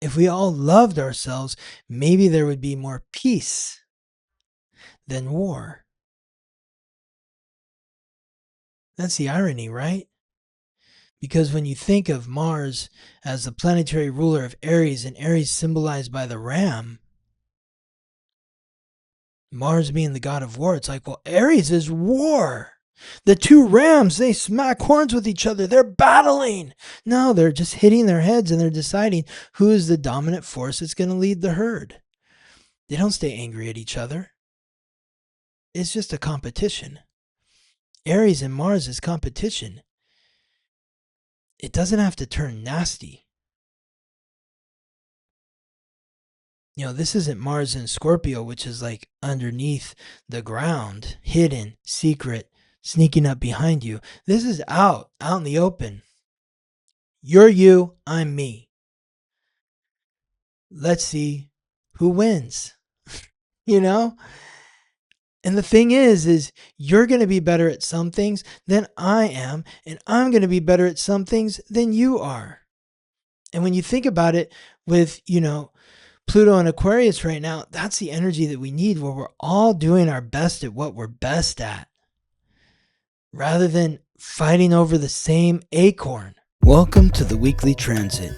If we all loved ourselves, maybe there would be more peace than war. That's the irony, right? Because when you think of Mars as the planetary ruler of Aries, and Aries symbolized by the ram, Mars being the god of war, it's like, well, Aries is war. The two rams, they smack horns with each other. They're battling. No, they're just hitting their heads and they're deciding who is the dominant force that's going to lead the herd. They don't stay angry at each other. It's just a competition. Aries and Mars is competition. It doesn't have to turn nasty. This isn't Mars in Scorpio, which is like underneath the ground, hidden, secret, sneaking up behind you. This is out in the open. You're you, I'm me. Let's see who wins. And the thing is you're going to be better at some things than I am, and I'm going to be better at some things than you are. And when you think about it with, Pluto and Aquarius right now, that's the energy that we need, where we're all doing our best at what we're best at, rather than fighting over the same acorn. Welcome to the Weekly Transit,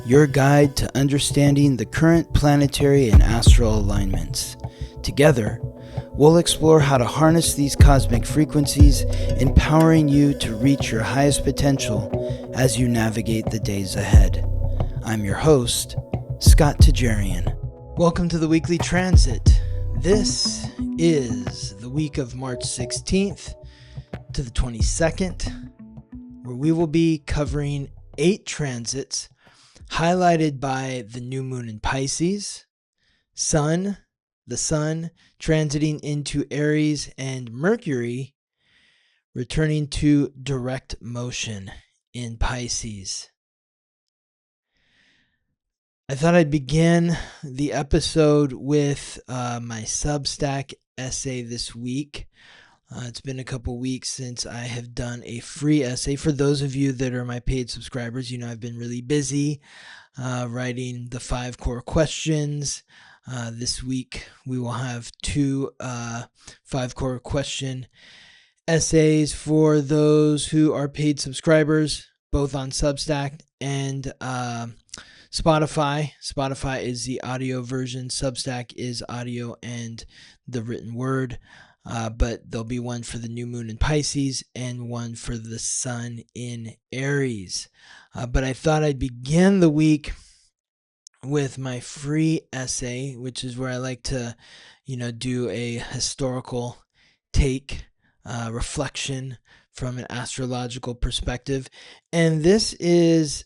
your guide to understanding the current planetary and astral alignments. Together, we'll explore how to harness these cosmic frequencies, empowering you to reach your highest potential as you navigate the days ahead. I'm your host, Scott Tajarian. Welcome to the Weekly Transit. This is the week of March 16th to the 22nd, where we will be covering 8 transits highlighted by the new moon in Pisces, the sun transiting into Aries, and Mercury returning to direct motion in Pisces. I thought I'd begin the episode with my Substack essay this week. It's been a couple weeks since I have done a free essay. For those of you that are my paid subscribers, I've been really busy writing the 5 core questions. This week we will have 2 5 core question essays for those who are paid subscribers, both on Substack and Spotify. Spotify is the audio version. Substack is audio and the written word. But there'll be one for the new moon in Pisces and one for the sun in Aries. But I thought I'd begin the week with my free essay, which is where I like to, do a historical take, reflection from an astrological perspective. And this is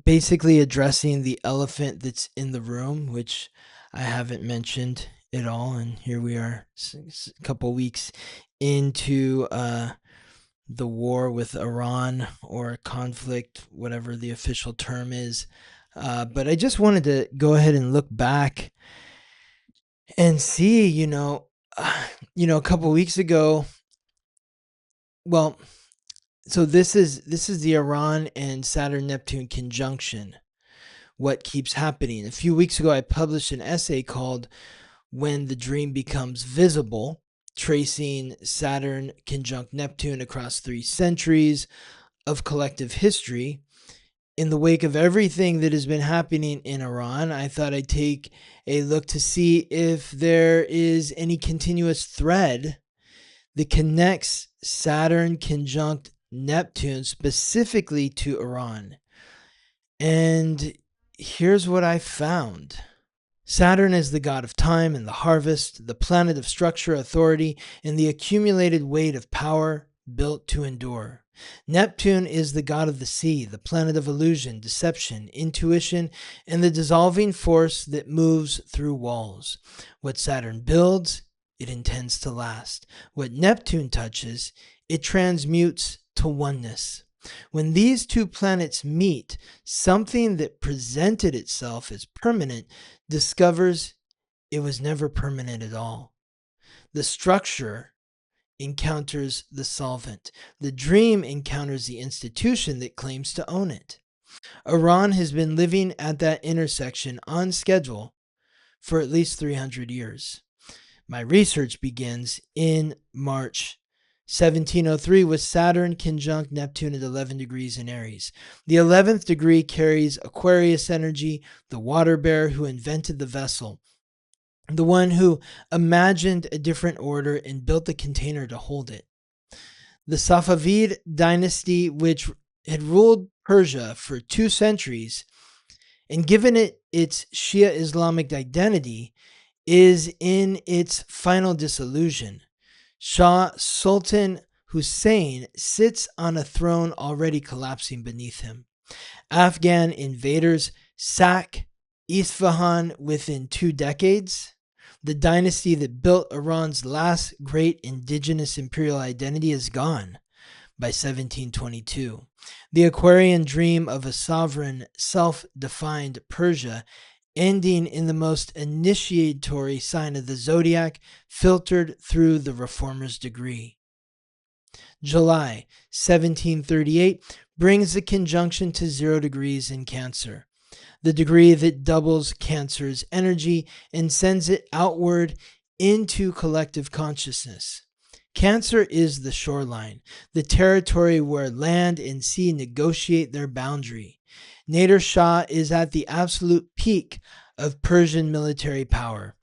basically addressing the elephant that's in the room, which I haven't mentioned at all. And here we are, a couple weeks into the war with Iran, or conflict, whatever the official term is. But I just wanted to go ahead and look back and see, a couple weeks ago. Well, so this is the Iran and Saturn-Neptune conjunction. What keeps happening? A few weeks ago, I published an essay called "When the Dream Becomes Visible," tracing Saturn conjunct Neptune across 3 centuries of collective history. In the wake of everything that has been happening in Iran, I thought I'd take a look to see if there is any continuous thread that connects Saturn conjunct Neptune specifically to Iran. And here's what I found. Saturn is the god of time and the harvest, the planet of structure, authority, and the accumulated weight of power built to endure. Neptune is the god of the sea, the planet of illusion, deception, intuition, and the dissolving force that moves through walls. What Saturn builds, it intends to last. What Neptune touches, it transmutes to oneness. When these 2 planets meet, something that presented itself as permanent discovers it was never permanent at all. The structure encounters the solvent. The dream encounters the institution that claims to own it. Iran has been living at that intersection on schedule for at least 300 years. My research begins in March 1703 with Saturn conjunct Neptune at 11 degrees in Aries. The 11th degree carries Aquarius energy, the water bearer who invented the vessel, the one who imagined a different order and built the container to hold it. The Safavid dynasty, which had ruled Persia for 2 centuries and given it its Shia Islamic identity, is in its final dissolution. Shah Sultan Hussein sits on a throne already collapsing beneath him. Afghan invaders sack Isfahan within 2 decades. The dynasty that built Iran's last great indigenous imperial identity is gone by 1722. The Aquarian dream of a sovereign, self-defined Persia ending in the most initiatory sign of the zodiac filtered through the reformer's degree. July 1738 brings the conjunction to 0 degrees in Cancer, the degree that doubles Cancer's energy and sends it outward into collective consciousness. Cancer is the shoreline, the territory where land and sea negotiate their boundary. Nader Shah is at the absolute peak of Persian military power.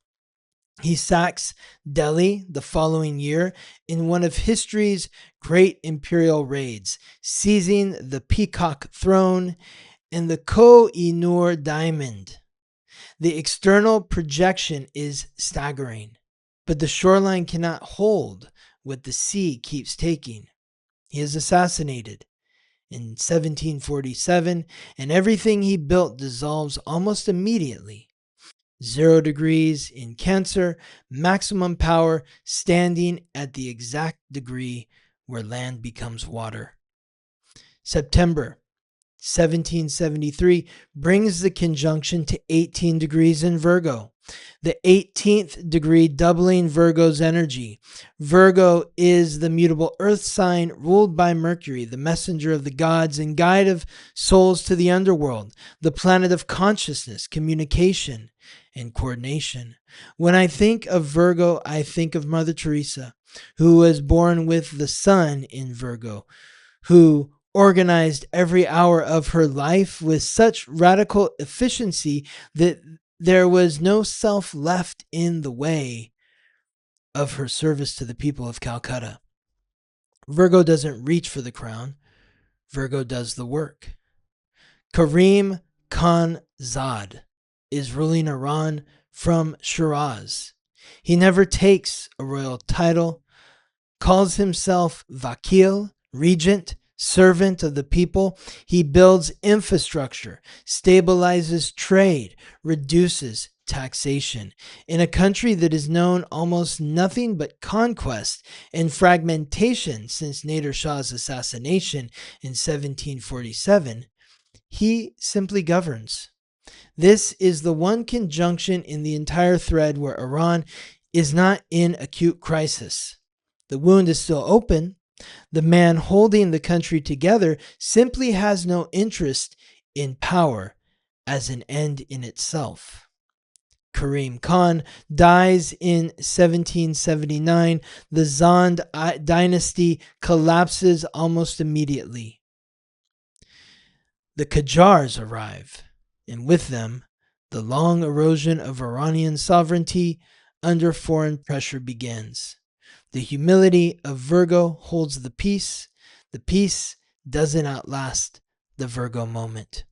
He sacks Delhi the following year in one of history's great imperial raids, seizing the Peacock Throne and the Koh-i-Noor Diamond. The external projection is staggering, but the shoreline cannot hold what the sea keeps taking. He is assassinated in 1747, and everything he built dissolves almost immediately. 0 degrees in Cancer, maximum power standing at the exact degree where land becomes water. September 1773 brings the conjunction to 18 degrees in Virgo, the 18th degree doubling Virgo's energy. Virgo is the mutable earth sign ruled by Mercury, the messenger of the gods and guide of souls to the underworld, the planet of consciousness, communication, and coordination. When I think of Virgo, I think of Mother Teresa, who was born with the sun in Virgo, who organized every hour of her life with such radical efficiency that there was no self left in the way of her service to the people of Calcutta. Virgo doesn't reach for the crown. Virgo does the work. Karim Khan Zad is ruling Iran from Shiraz. He never takes a royal title, calls himself Vakil, regent, servant of the people. He builds infrastructure, stabilizes trade, reduces taxation. In a country that has known almost nothing but conquest and fragmentation since Nader Shah's assassination in 1747, he simply governs. This is the one conjunction in the entire thread where Iran is not in acute crisis. The wound is still open. The man holding the country together simply has no interest in power as an end in itself. Karim Khan dies in 1779. The Zand dynasty collapses almost immediately. The Qajars arrive, and with them, the long erosion of Iranian sovereignty under foreign pressure begins. The humility of Virgo holds the peace. The peace doesn't outlast the Virgo moment.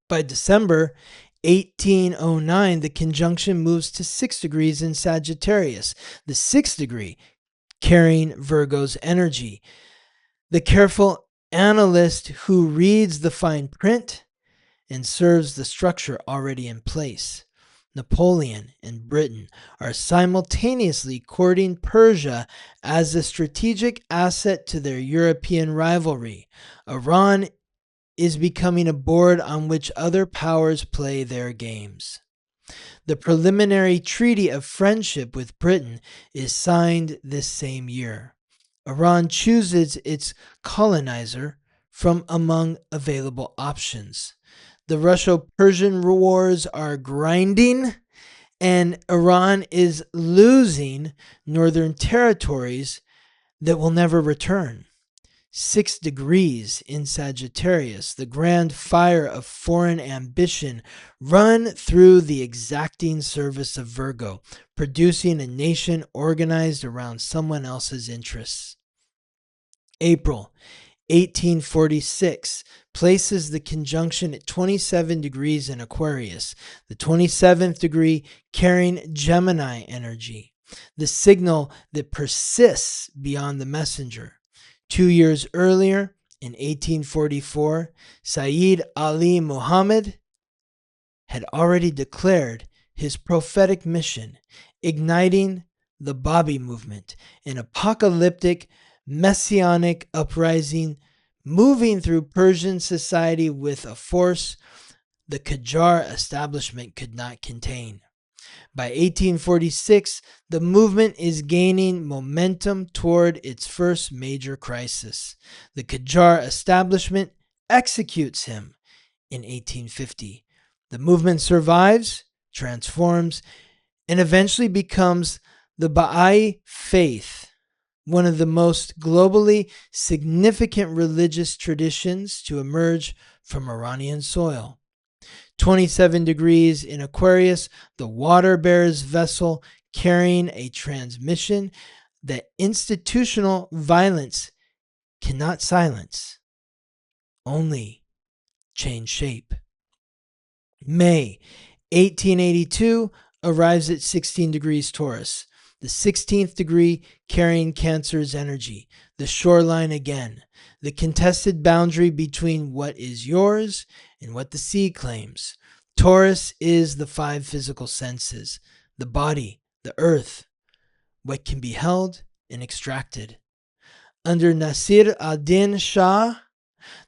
By December 1809, the conjunction moves to 6 degrees in Sagittarius, the 6th degree carrying Virgo's energy. The careful analyst who reads the fine print and serves the structure already in place. Napoleon and Britain are simultaneously courting Persia as a strategic asset to their European rivalry. Iran is becoming a board on which other powers play their games. The preliminary treaty of friendship with Britain is signed this same year. Iran chooses its colonizer from among available options. The Russo-Persian wars are grinding, and Iran is losing northern territories that will never return. 6 degrees in Sagittarius, the grand fire of foreign ambition run through the exacting service of Virgo, producing a nation organized around someone else's interests. April 1846 places the conjunction at 27 degrees in Aquarius, the 27th degree carrying Gemini energy, the signal that persists beyond the messenger. 2 years earlier, in 1844, Sayyid Ali Muhammad had already declared his prophetic mission, igniting the Babi movement, an apocalyptic messianic uprising moving through Persian society with a force the Qajar establishment could not contain. By 1846, the movement is gaining momentum toward its first major crisis. The Qajar establishment executes him in 1850. The movement survives, transforms, and eventually becomes the Baha'i faith, one of the most globally significant religious traditions to emerge from Iranian soil. 27 degrees in Aquarius, the water bearer's vessel carrying a transmission that institutional violence cannot silence, only change shape. May 1882 arrives at 16 degrees Taurus, the 16th degree carrying Cancer's energy, the shoreline again, the contested boundary between what is yours and what the sea claims. Taurus is the 5 physical senses, the body, the earth, what can be held and extracted. Under Nasir ad-Din Shah,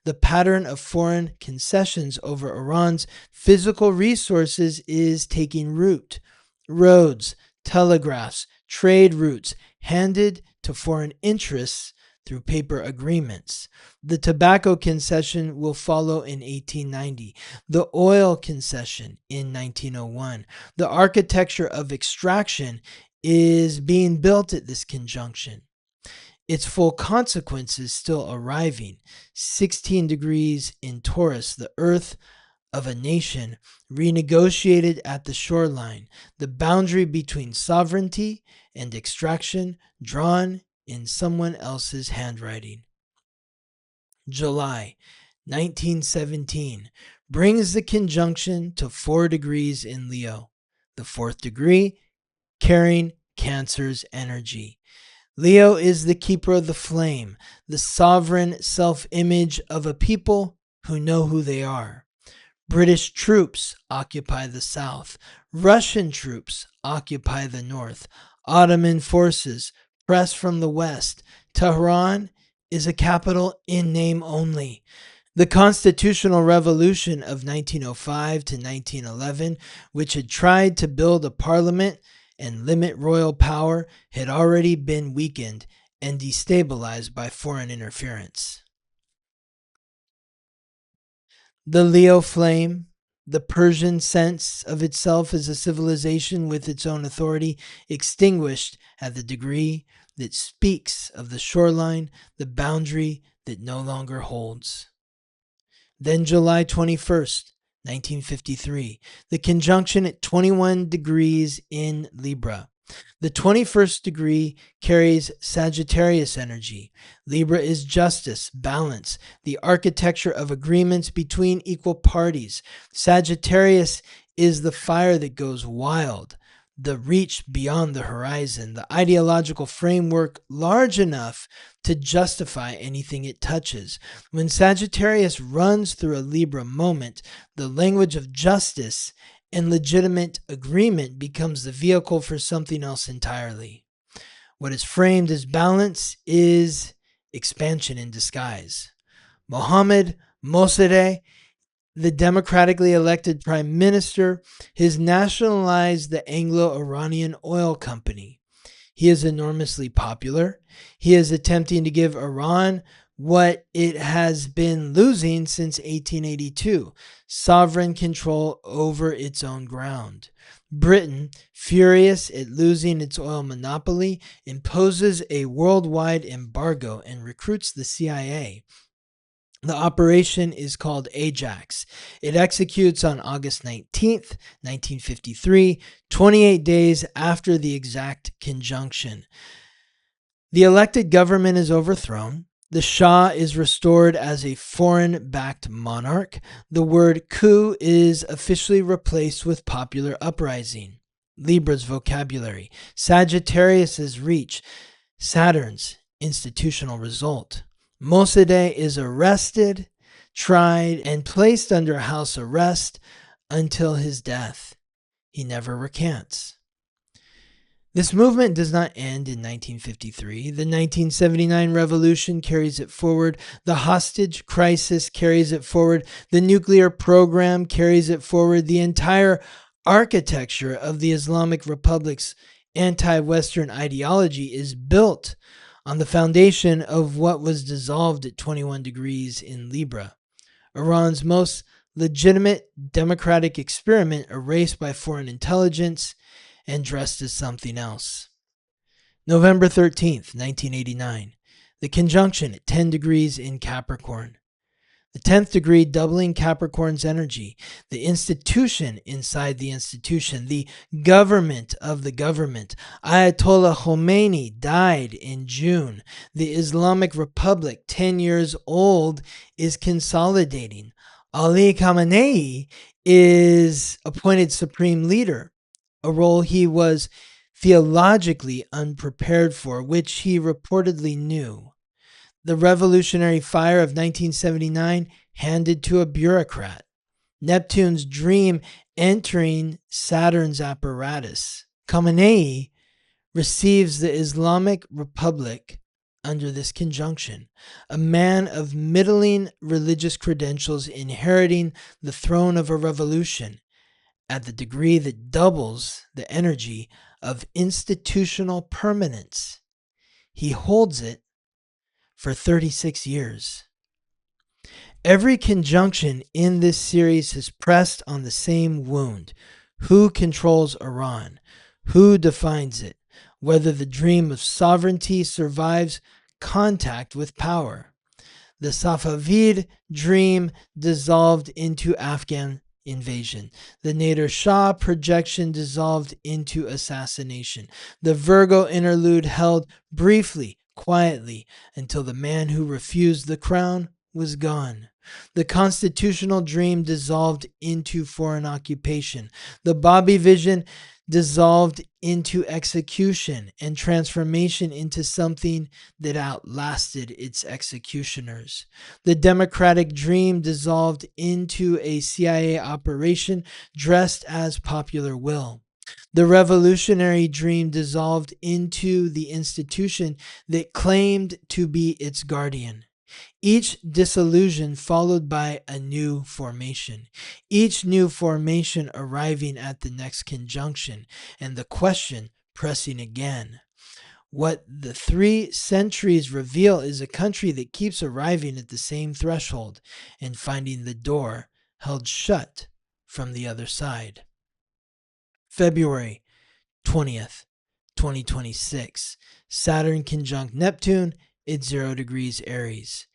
the pattern of foreign concessions over Iran's physical resources is taking root. Roads, telegraphs, trade routes handed to foreign interests through paper agreements. The tobacco concession will follow in 1890, the oil concession in 1901. The architecture of extraction is being built at this conjunction. Its full consequences still arriving. 16 degrees in Taurus, the earth of a nation renegotiated at the shoreline, the boundary between sovereignty and extraction drawn in someone else's handwriting. July 1917 brings the conjunction to 4 degrees in Leo, the 4th degree carrying Cancer's energy. Leo is the keeper of the flame, the sovereign self-image of a people who know who they are. British troops occupy the south. Russian troops occupy the north. Ottoman forces press from the west. Tehran is a capital in name only. The constitutional revolution of 1905 to 1911, which had tried to build a parliament and limit royal power, had already been weakened and destabilized by foreign interference. The Leo flame, the Persian sense of itself as a civilization with its own authority, extinguished at the degree that speaks of the shoreline, the boundary that no longer holds. Then July 21st, 1953, the conjunction at 21 degrees in Libra. The 21st degree carries Sagittarius energy. Libra is justice, balance, the architecture of agreements between equal parties. Sagittarius is the fire that goes wild, the reach beyond the horizon, the ideological framework large enough to justify anything it touches. When Sagittarius runs through a Libra moment, the language of justice and legitimate agreement becomes the vehicle for something else entirely. What is framed as balance is expansion in disguise. Mohammad Mossadegh, the democratically elected prime minister, has nationalized the Anglo-Iranian oil company. He is enormously popular. He is attempting to give Iran what it has been losing since 1882, sovereign control over its own ground. Britain, furious at losing its oil monopoly, imposes a worldwide embargo and recruits the CIA. The operation is called Ajax. It executes on August 19th, 1953, 28 days after the exact conjunction. The elected government is overthrown. The Shah is restored as a foreign-backed monarch. The word coup is officially replaced with popular uprising. Libra's vocabulary. Sagittarius's reach. Saturn's institutional result. Mossadegh is arrested, tried, and placed under house arrest until his death. He never recants. This movement does not end in 1953. The 1979 revolution carries it forward. The hostage crisis carries it forward. The nuclear program carries it forward. The entire architecture of the Islamic Republic's anti-Western ideology is built on the foundation of what was dissolved at 21 degrees in Libra. Iran's most legitimate democratic experiment erased by foreign intelligence and dressed as something else. November 13th, 1989. The conjunction at 10 degrees in Capricorn. The 10th degree doubling Capricorn's energy. The institution inside the institution. The government of the government. Ayatollah Khomeini died in June. The Islamic Republic, 10 years old, is consolidating. Ali Khamenei is appointed supreme leader, a role he was theologically unprepared for, which he reportedly knew. The revolutionary fire of 1979 handed to a bureaucrat. Neptune's dream entering Saturn's apparatus. Khamenei receives the Islamic Republic under this conjunction. A man of middling religious credentials inheriting the throne of a revolution at the degree that doubles the energy of institutional permanence. He holds it for 36 years. Every conjunction in this series has pressed on the same wound. Who controls Iran? Who defines it? Whether the dream of sovereignty survives contact with power. The Safavid dream dissolved into Afghan invasion. The Nader Shah projection dissolved into assassination. The Virgo interlude held briefly, quietly, until the man who refused the crown was gone. The constitutional dream dissolved into foreign occupation. The Bobby vision dissolved into execution and transformation into something that outlasted its executioners. The democratic dream dissolved into a CIA operation dressed as popular will. The revolutionary dream dissolved into the institution that claimed to be its guardian. Each dissolution followed by a new formation. Each new formation arriving at the next conjunction, and the question pressing again. What the 3 centuries reveal is a country that keeps arriving at the same threshold and finding the door held shut from the other side. February 20th, 2026. Saturn conjunct Neptune at 0 degrees Aries.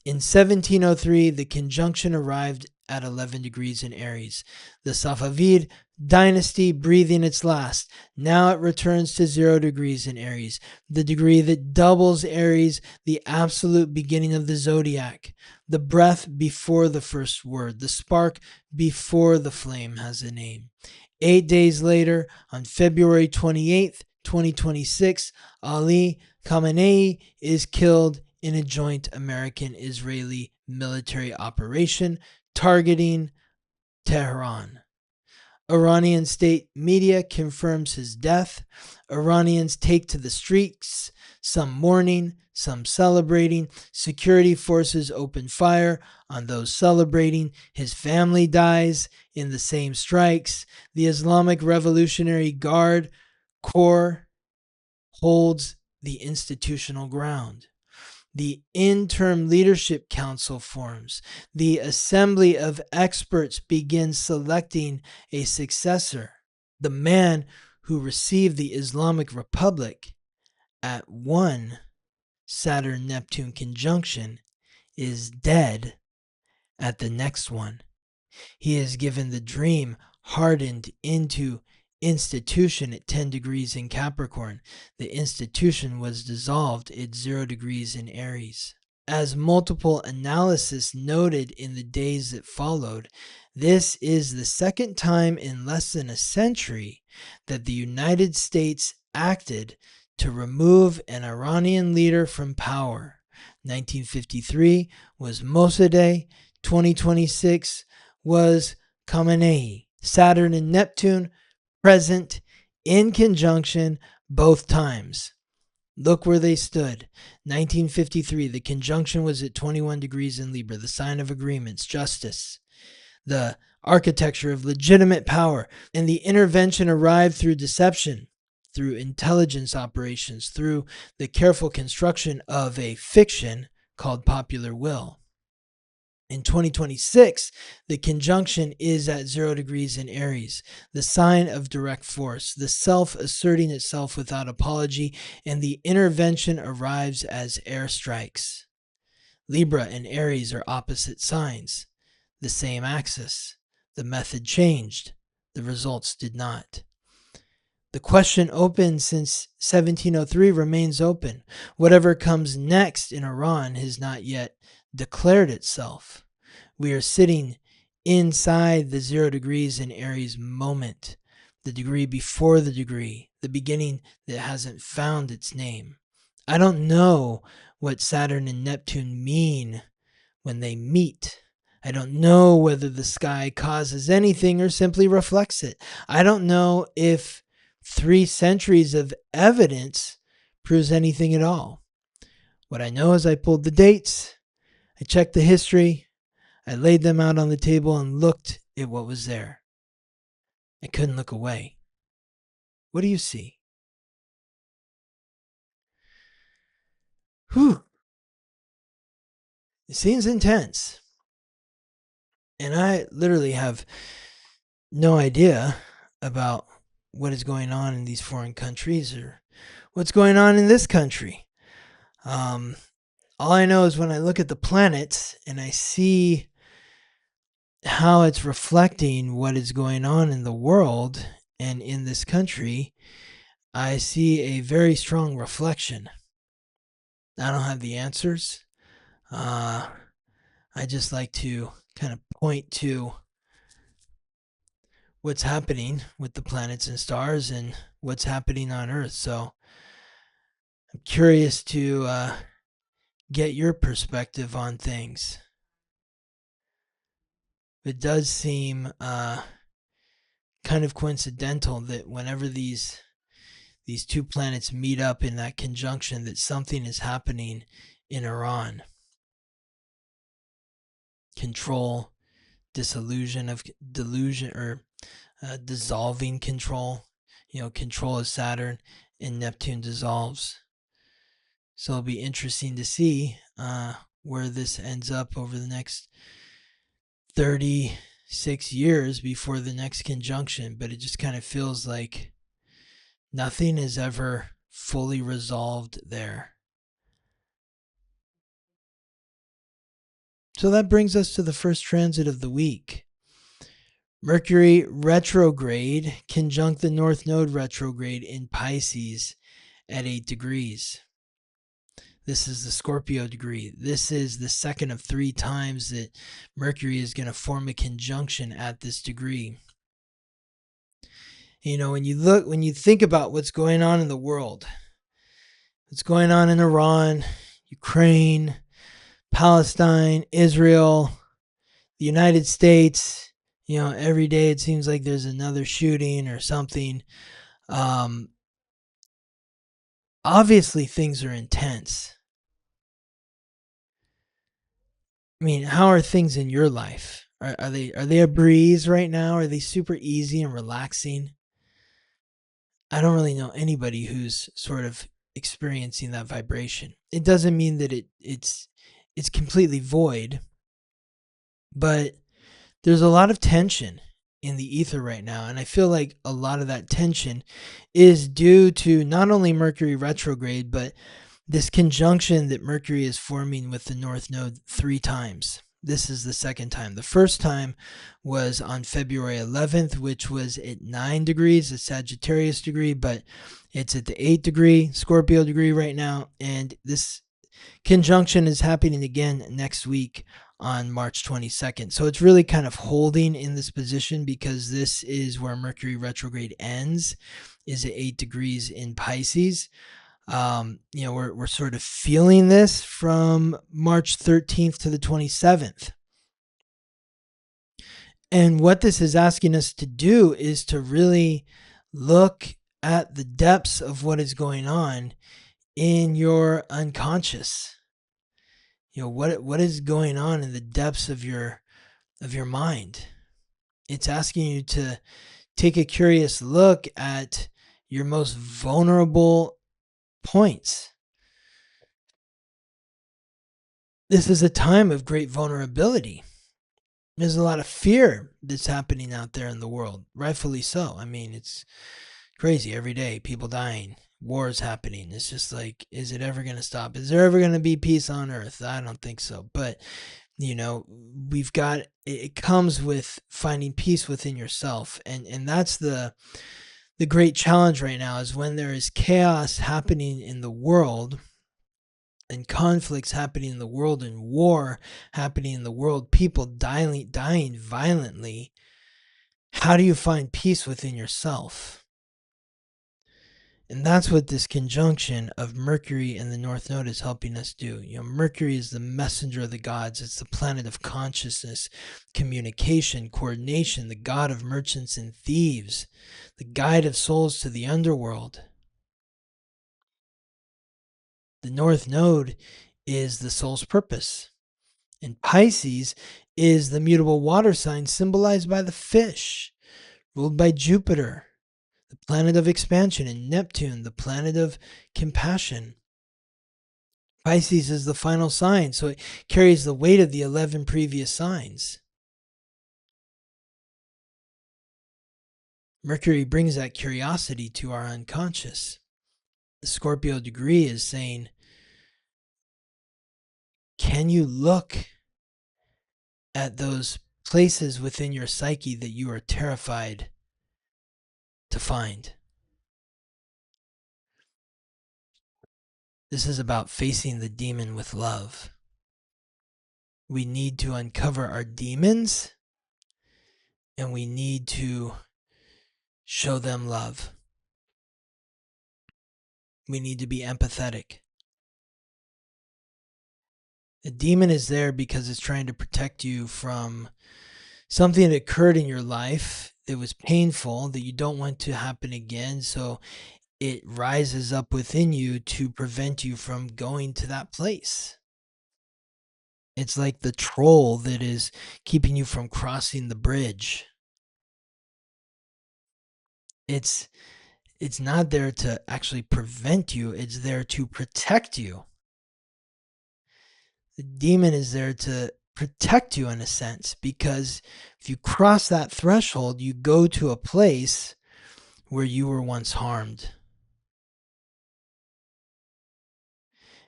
In 1703, the conjunction arrived at 11 degrees in Aries. The Safavid dynasty breathing its last. Now it returns to 0 degrees in Aries, the degree that doubles Aries, the absolute beginning of the zodiac, the breath before the first word, the spark before the flame has a name. 8 days later, on February 28th, 2026, Ali Khamenei is killed in a joint American-Israeli military operation targeting Tehran. Iranian state media confirms his death. Iranians take to the streets, some mourning, some celebrating. Security forces open fire on those celebrating. His family dies in the same strikes. The Islamic Revolutionary Guard Corps holds the institutional ground. The Interim Leadership Council forms. The Assembly of Experts begins selecting a successor. The man who received the Islamic Republic at one Saturn-Neptune conjunction is dead at the next one. He is given the dream hardened into institution at 10 degrees in Capricorn. The institution was dissolved at 0 degrees in Aries. As multiple analysis noted in the days that followed, this is the second time in less than a century that the United States acted to remove an Iranian leader from power. 1953 was Mossadegh. 2026 was Khamenei. Saturn and Neptune present in conjunction both times. Look where they stood. 1953, the conjunction was at 21 degrees in Libra, the sign of agreements, justice, the architecture of legitimate power, and the intervention arrived through deception, through intelligence operations, through the careful construction of a fiction called popular will. In 2026, the conjunction is at 0 degrees in Aries, the sign of direct force, the self asserting itself without apology, and the intervention arrives as airstrikes. Libra and Aries are opposite signs, the same axis. The method changed, the results did not. The question open since 1703 remains open. Whatever comes next in Iran has not yet declared itself. We are sitting inside the 0 degrees in Aries moment, the degree before the degree, the beginning that hasn't found its name. I don't know what Saturn and Neptune mean when they meet. I don't know whether the sky causes anything or simply reflects it. I don't know if 3 centuries of evidence proves anything at all. What I know is I pulled the dates, I checked the history, I laid them out on the table and looked at what was there. I couldn't look away. What do you see? Whew. It seems intense. And I literally have no idea about what is going on in these foreign countries or what's going on in this country. All I know is when I look at the planets and I see how it's reflecting what is going on in the world and in this country, I see a very strong reflection. I don't have the answers. I just like to kind of point to what's happening with the planets and stars and what's happening on Earth. So I'm curious to get your perspective on things. It does seem kind of coincidental that whenever these 2 planets meet up in that conjunction, that something is happening in Iran. Control, dissolution of delusion, or dissolving control. Control of Saturn and Neptune dissolves. So it'll be interesting to see where this ends up over the next 36 years before the next conjunction. But it just kind of feels like nothing is ever fully resolved there. So that brings us to the first transit of the week. Mercury retrograde conjunct the North Node retrograde in Pisces at 8 degrees. This is the Scorpio degree. This is the second of 3 times that Mercury is going to form a conjunction at this degree. When you think about what's going on in the world, what's going on in Iran, Ukraine, Palestine, Israel, the United States, every day it seems like there's another shooting or something. Obviously things are intense. I mean, how are things in your life? Are they a breeze right now? Are they super easy and relaxing? I don't really know anybody who's sort of experiencing that vibration. It doesn't mean that it's completely void, but there's a lot of tension in the ether right now, and I feel like a lot of that tension is due to not only Mercury retrograde, but this conjunction that Mercury is forming with the North Node 3 times. This is the second time. The first time was on February 11th, which was at 9 degrees, a Sagittarius degree, but it's at the 8 degree Scorpio degree right now, and this conjunction is happening again next week on March 22nd. So it's really kind of holding in this position because this is where Mercury retrograde ends, is at 8 degrees in Pisces. We're sort of feeling this from March 13th to the 27th. And what this is asking us to do is to really look at the depths of what is going on in your unconscious. What is going on in the depths of your mind. It's asking you to take a curious look at your most vulnerable points. This is a time of great vulnerability. There's a lot of fear that's happening out there in the world, rightfully so. I mean, it's crazy every day, people dying, wars happening. It's just like, is it ever going to stop? Is there ever going to be peace on earth? I don't think so. But, it comes with finding peace within yourself. And that's the great challenge right now, is when there is chaos happening in the world, and conflicts happening in the world, and war happening in the world, people dying violently. How do you find peace within yourself? And that's what this conjunction of Mercury and the North Node is helping us do. Mercury is the messenger of the gods. It's the planet of consciousness, communication, coordination, the god of merchants and thieves, the guide of souls to the underworld. The North Node is the soul's purpose. And Pisces is the mutable water sign symbolized by the fish, ruled by Jupiter, the planet of expansion, and Neptune, the planet of compassion. Pisces is the final sign, so it carries the weight of the 11 previous signs. Mercury brings that curiosity to our unconscious. The Scorpio degree is saying, can you look at those places within your psyche that you are terrified to find? This is about facing the demon with love. We need to uncover our demons, and we need to show them love. We need to be empathetic. The demon is there because it's trying to protect you from something that occurred in your life that was painful, that you don't want to happen again. So it rises up within you to prevent you from going to that place. It's like the troll that is keeping you from crossing the bridge. It's not there to actually prevent you. It's there to protect you. The demon is there to protect you in a sense, because if you cross that threshold, you go to a place where you were once harmed.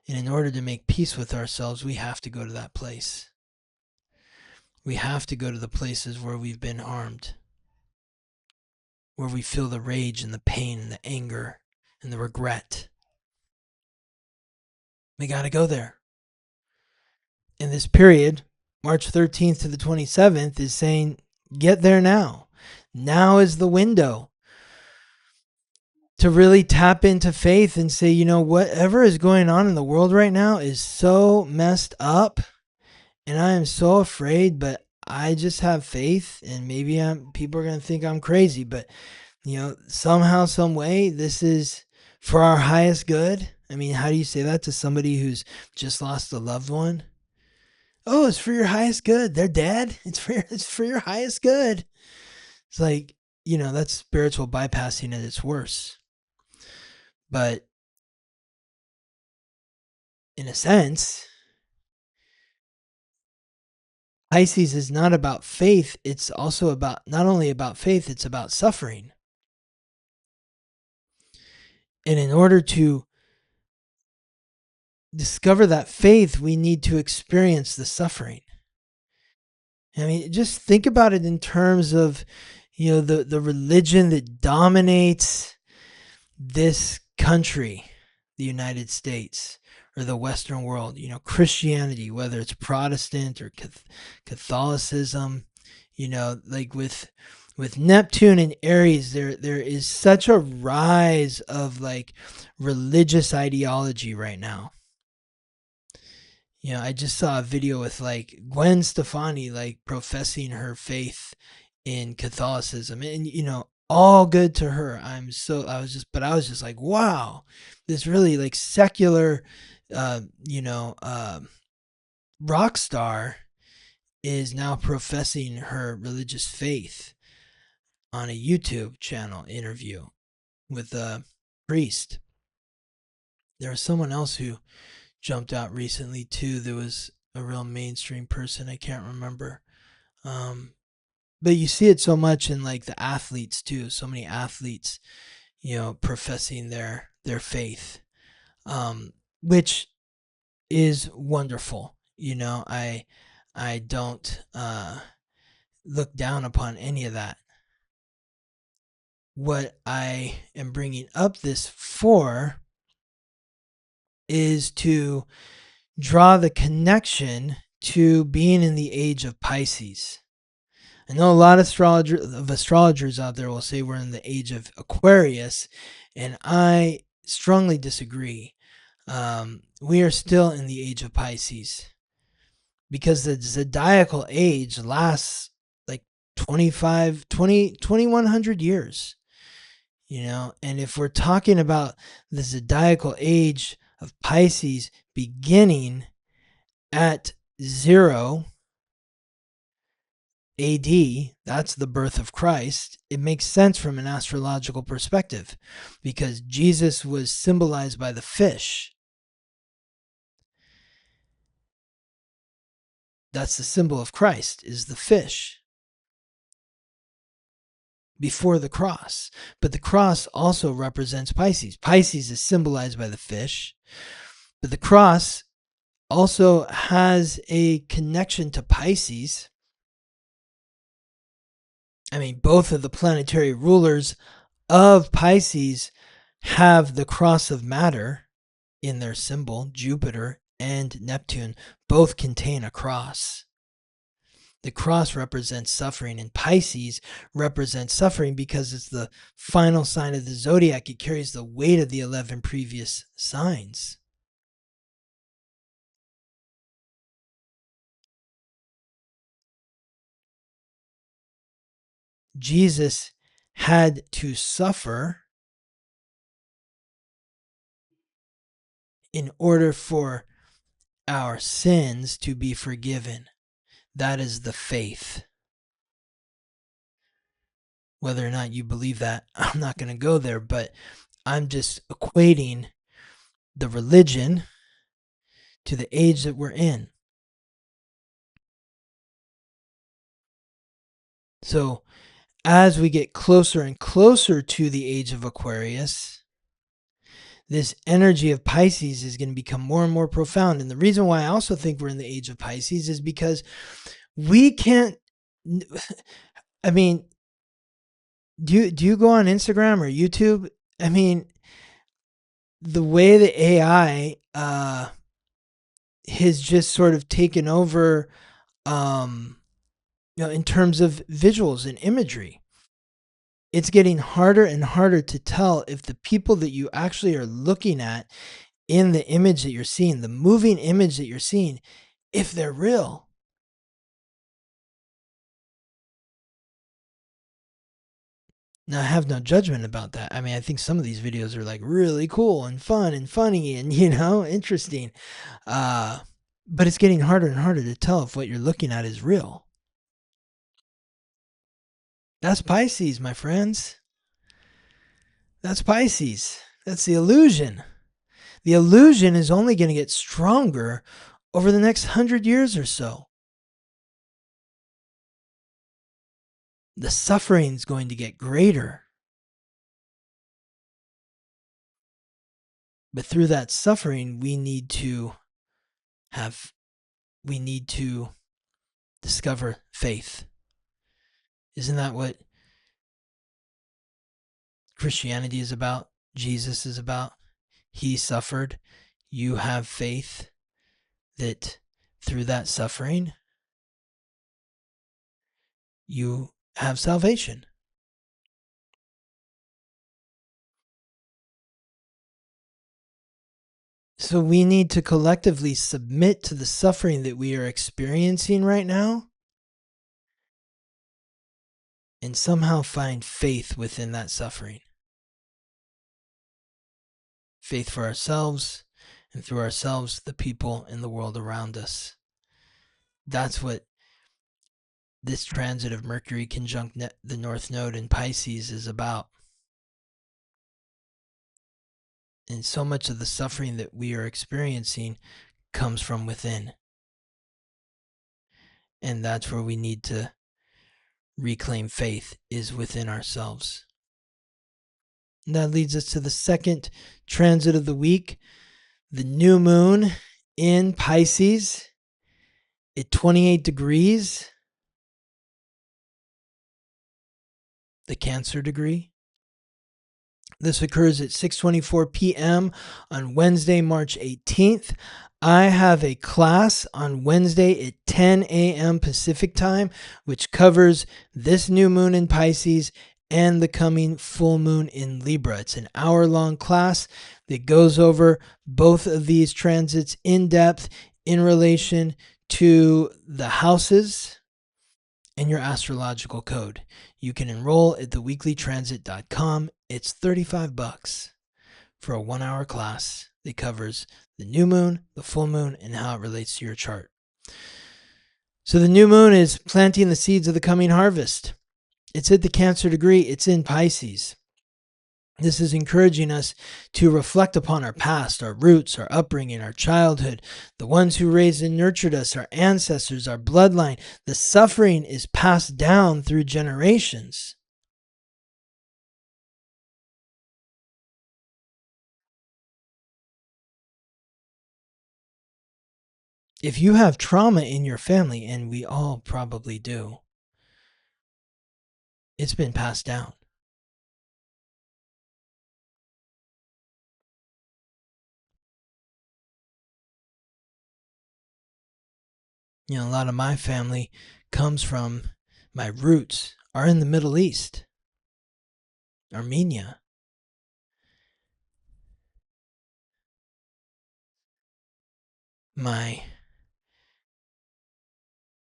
And in order to make peace with ourselves, we have to go to that place. We have to go to the places where we've been harmed, where we feel the rage and the pain and the anger and the regret. We got to go there. In this period, March 13th to the 27th is saying, get there now. Now is the window to really tap into faith and say, whatever is going on in the world right now is so messed up, and I am so afraid, but I just have faith, and maybe people are going to think I'm crazy, but somehow, some way, this is for our highest good. I mean, how do you say that to somebody who's just lost a loved one? Oh, it's for your highest good. They're dead. It's for your highest good. It's like, that's spiritual bypassing at its worst. But in a sense, Pisces is not about faith. It's also about, not only about faith, it's about suffering. And in order to discover that faith, we need to experience the suffering. I mean, just think about it in terms of, the religion that dominates this country, the United States, or the Western world. Christianity, whether it's Protestant or Catholicism, like with Neptune and Aries, there is such a rise of like religious ideology right now. I just saw a video with like Gwen Stefani like professing her faith in Catholicism, and all good to her. I was just like, wow, this really like secular, rock star is now professing her religious faith on a YouTube channel interview with a priest. There was someone else who jumped out recently too. There was a real mainstream person. I can't remember. But you see it so much in like the athletes too. So many athletes, professing their faith, which is wonderful. I don't look down upon any of that. What I am bringing up this for is to draw the connection to being in the age of Pisces. I know a lot of astrologers out there will say we're in the age of Aquarius, and I strongly disagree. We are still in the age of Pisces because the zodiacal age lasts like 2100 years. And if we're talking about the zodiacal age of Pisces beginning at 0 AD, that's the birth of Christ, it makes sense from an astrological perspective because Jesus was symbolized by the fish. That's the symbol of Christ, is the fish before the cross. But the cross also represents Pisces. Pisces is symbolized by the fish, but the cross also has a connection to Pisces. I mean, both of the planetary rulers of Pisces have the cross of matter in their symbol. Jupiter and Neptune both contain a cross. The cross represents suffering, and Pisces represents suffering because it's the final sign of the zodiac. It carries the weight of the 11 previous signs. Jesus had to suffer in order for our sins to be forgiven. That is the faith. Whether or not you believe that, I'm not going to go there, but I'm just equating the religion to the age that we're in. So as we get closer and closer to the age of Aquarius, this energy of Pisces is going to become more and more profound. And the reason why I also think we're in the age of Pisces is because we can't, I mean, do you go on Instagram or YouTube? I mean, the way the AI has just sort of taken over, in terms of visuals and imagery. It's getting harder and harder to tell if the people that you actually are looking at in the image that you're seeing, the moving image that you're seeing, if they're real. Now, I have no judgment about that. I mean, I think some of these videos are like really cool and fun and funny and, interesting. But it's getting harder and harder to tell if what you're looking at is real. That's Pisces, my friends. That's Pisces. That's the illusion. The illusion is only going to get stronger over the next 100 years or so. The suffering is going to get greater. But through that suffering, we need to discover faith. Isn't that what Christianity is about? Jesus is about? He suffered. You have faith that through that suffering, you have salvation. So we need to collectively submit to the suffering that we are experiencing right now and somehow find faith within that suffering. Faith for ourselves, and through ourselves, the people in the world around us. That's what this transit of Mercury conjunct the North Node in Pisces is about. And so much of the suffering that we are experiencing comes from within. And that's where we need to reclaim faith, is within ourselves. And that leads us to the second transit of the week, the new moon in Pisces at 28 degrees, the Cancer degree. This occurs at 6:24 p.m. on Wednesday, March 18th. I have a class on Wednesday at 10 a.m. Pacific time, which covers this new moon in Pisces and the coming full moon in Libra. It's an hour-long class that goes over both of these transits in depth in relation to the houses and your astrological code. You can enroll at theweeklytransit.com. It's $35 for a 1-hour class that covers the new moon, the full moon, and how it relates to your chart. So the new moon is planting the seeds of the coming harvest. It's at the Cancer degree. It's in Pisces. This is encouraging us to reflect upon our past, our roots, our upbringing, our childhood, the ones who raised and nurtured us, our ancestors, our bloodline. The suffering is passed down through generations. If you have trauma in your family, and we all probably do, it's been passed down. You know, a lot of my family comes from, my roots are in the Middle East, Armenia. My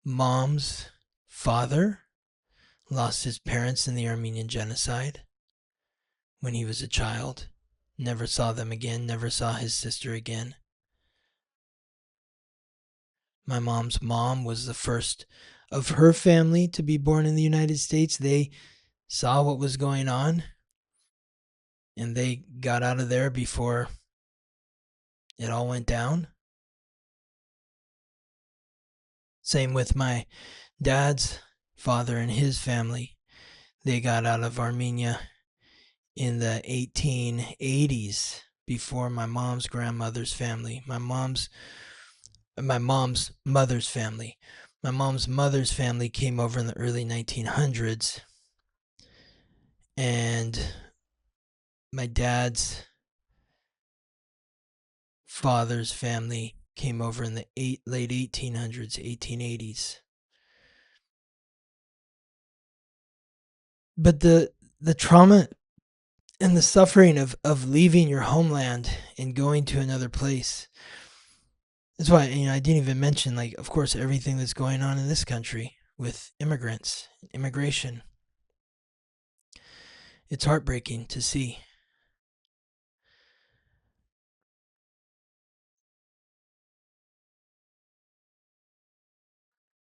mom's father lost his parents in the Armenian genocide when he was a child. Never saw them again, never saw his sister again. My mom's mom was the first of her family to be born in the United States. They saw what was going on, and they got out of there before it all went down. Same with my dad's father and his family. They got out of Armenia in the 1880s before my mom's grandmother's family. My mom's mother's family. My mom's mother's family came over in the early 1900s, and my dad's father's family came over in the late 1800s, 1880s. But the trauma and the suffering of leaving your homeland and going to another place. That's why, I didn't even mention, like, of course, everything that's going on in this country with immigrants, immigration. It's heartbreaking to see.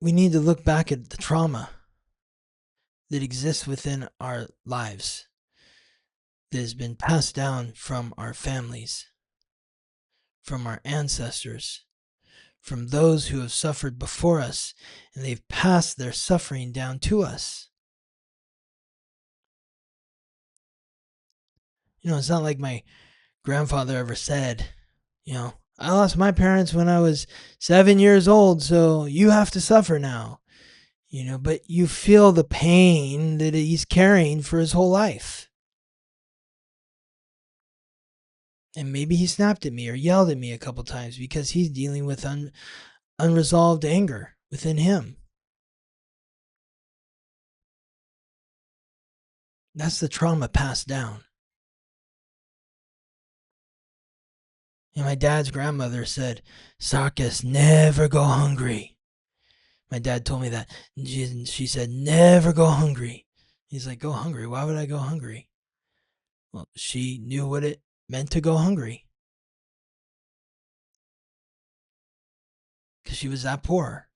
We need to look back at the trauma that exists within our lives, that has been passed down from our families. from our ancestors, from those who have suffered before us, and they've passed their suffering down to us. It's not like my grandfather ever said, I lost my parents when I was 7 years old, so you have to suffer now. But you feel the pain that he's carrying for his whole life. And maybe he snapped at me or yelled at me a couple times because he's dealing with unresolved anger within him. That's the trauma passed down. And my dad's grandmother said, Sarkis, never go hungry. My dad told me that. She said, never go hungry. He's like, go hungry? Why would I go hungry? Well, she knew what it meant to go hungry. Because she was that poor.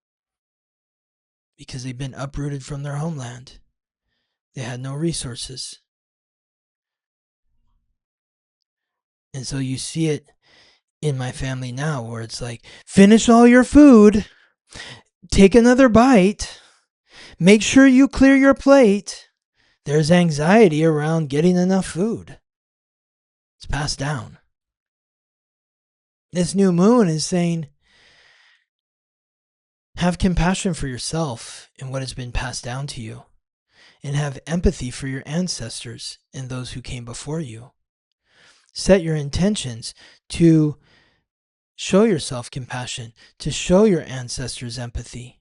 Because they'd been uprooted from their homeland. They had no resources. And so you see it in my family now where it's like, finish all your food, take another bite, make sure you clear your plate. There's anxiety around getting enough food. It's passed down. This new moon is saying, have compassion for yourself and what has been passed down to you, and have empathy for your ancestors and those who came before you. Set your intentions to show yourself compassion, to show your ancestors empathy.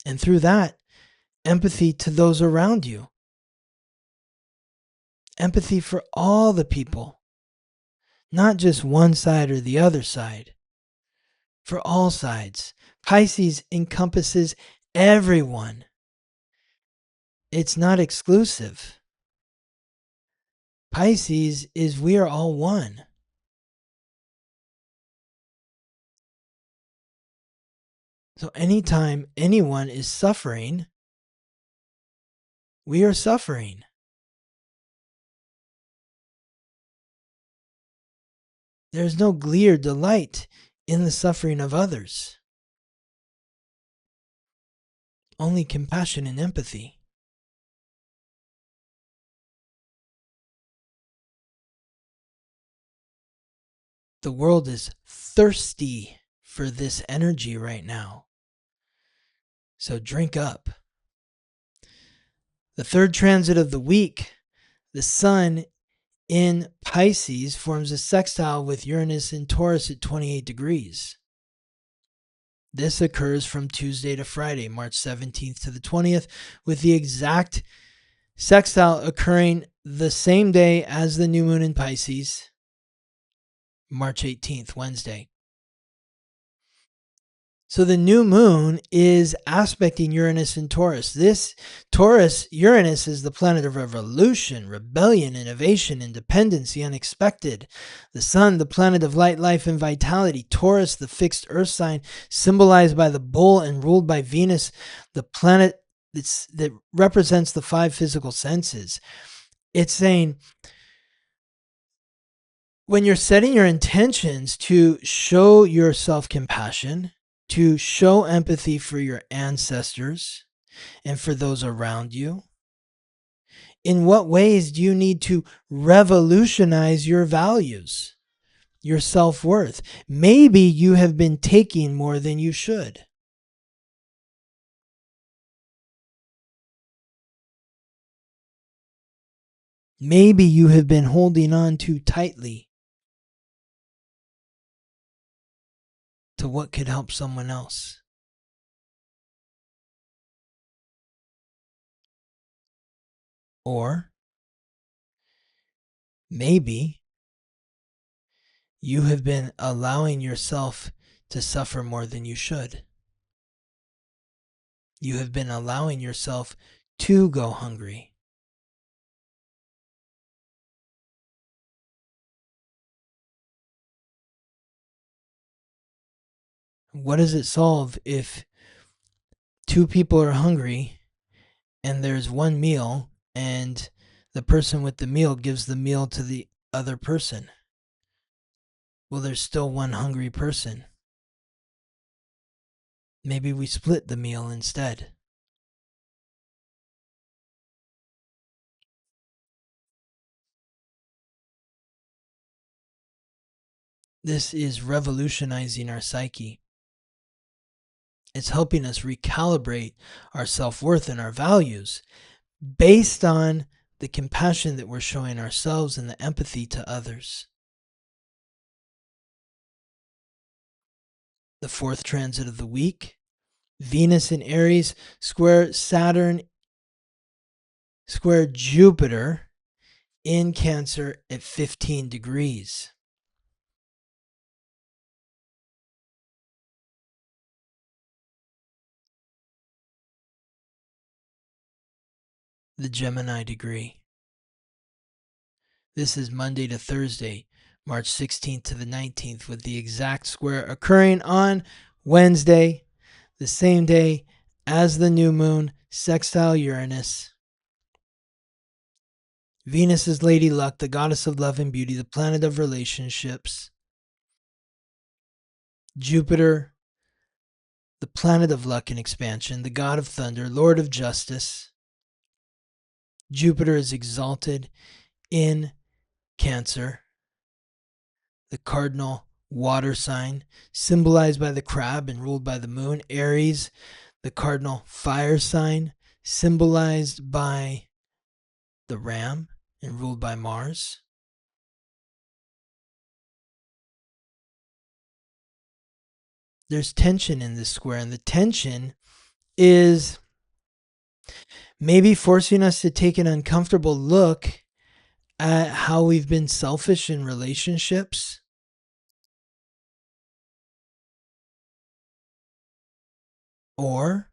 And through that, empathy to those around you. Empathy for all the people, not just one side or the other side. For all sides. Pisces encompasses everyone. It's not exclusive. Pisces is we are all one. So anytime anyone is suffering, we are suffering. There's no glee or delight in the suffering of others. Only compassion and empathy. The world is thirsty for this energy right now. So drink up. The third transit of the week, the sun in Pisces forms a sextile with Uranus in Taurus at 28 degrees. This occurs from Tuesday to Friday, March 17th to the 20th, with the exact sextile occurring the same day as the new moon in Pisces, March 18th, Wednesday. So the new moon is aspecting Uranus and Taurus. This Uranus is the planet of revolution, rebellion, innovation, independence, the unexpected. The sun, the planet of light, life, and vitality. Taurus, the fixed earth sign, symbolized by the bull and ruled by Venus, the planet that represents the five physical senses. It's saying, when you're setting your intentions to show your self-compassion, to show empathy for your ancestors and for those around you, in what ways do you need to revolutionize your values, your self-worth? Maybe you have been taking more than you should. Maybe you have been holding on too tightly to what could help someone else. Or maybe you have been allowing yourself to suffer more than you should. You have been allowing yourself to go hungry. What does it solve if two people are hungry and there's one meal and the person with the meal gives the meal to the other person? Well, there's still one hungry person. Maybe we split the meal instead. This is revolutionizing our psyche. It's helping us recalibrate our self-worth and our values based on the compassion that we're showing ourselves and the empathy to others. The fourth transit of the week, Venus in Aries, square Saturn, square Jupiter in Cancer at 15 degrees. The Gemini degree. This is Monday to Thursday, March 16th to the 19th, with the exact square occurring on Wednesday, the same day as the new moon, sextile Uranus. Venus is Lady Luck, the goddess of love and beauty, the planet of relationships. Jupiter, the planet of luck and expansion, the god of thunder, lord of justice. Jupiter is exalted in Cancer, the cardinal water sign, symbolized by the crab and ruled by the moon. Aries, the cardinal fire sign, symbolized by the ram and ruled by Mars. There's tension in this square, and the tension is maybe forcing us to take an uncomfortable look at how we've been selfish in relationships, or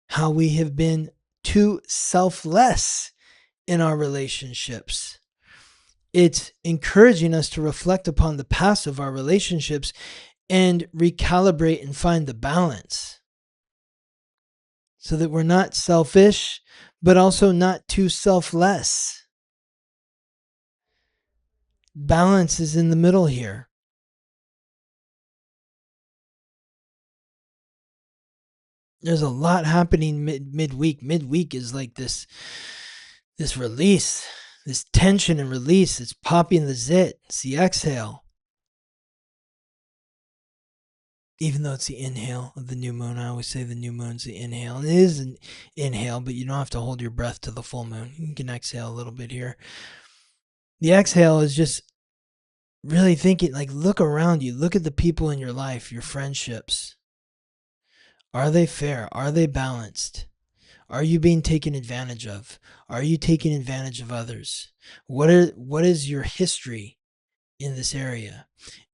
how we have been too selfless in our relationships. It's encouraging us to reflect upon the past of our relationships and recalibrate and find the balance so that we're not selfish, but also not too selfless. Balance is in the middle here. There's a lot happening midweek. Midweek is like this release, this tension and release. It's popping the zit. It's the exhale. Even though it's the inhale of the new moon, I always say the new moon's the inhale. And it is an inhale, but you don't have to hold your breath to the full moon. You can exhale a little bit here. The exhale is just really thinking, like, look around you. Look at the people in your life, your friendships. Are they fair? Are they balanced? Are you being taken advantage of? Are you taking advantage of others? What is your history in this area?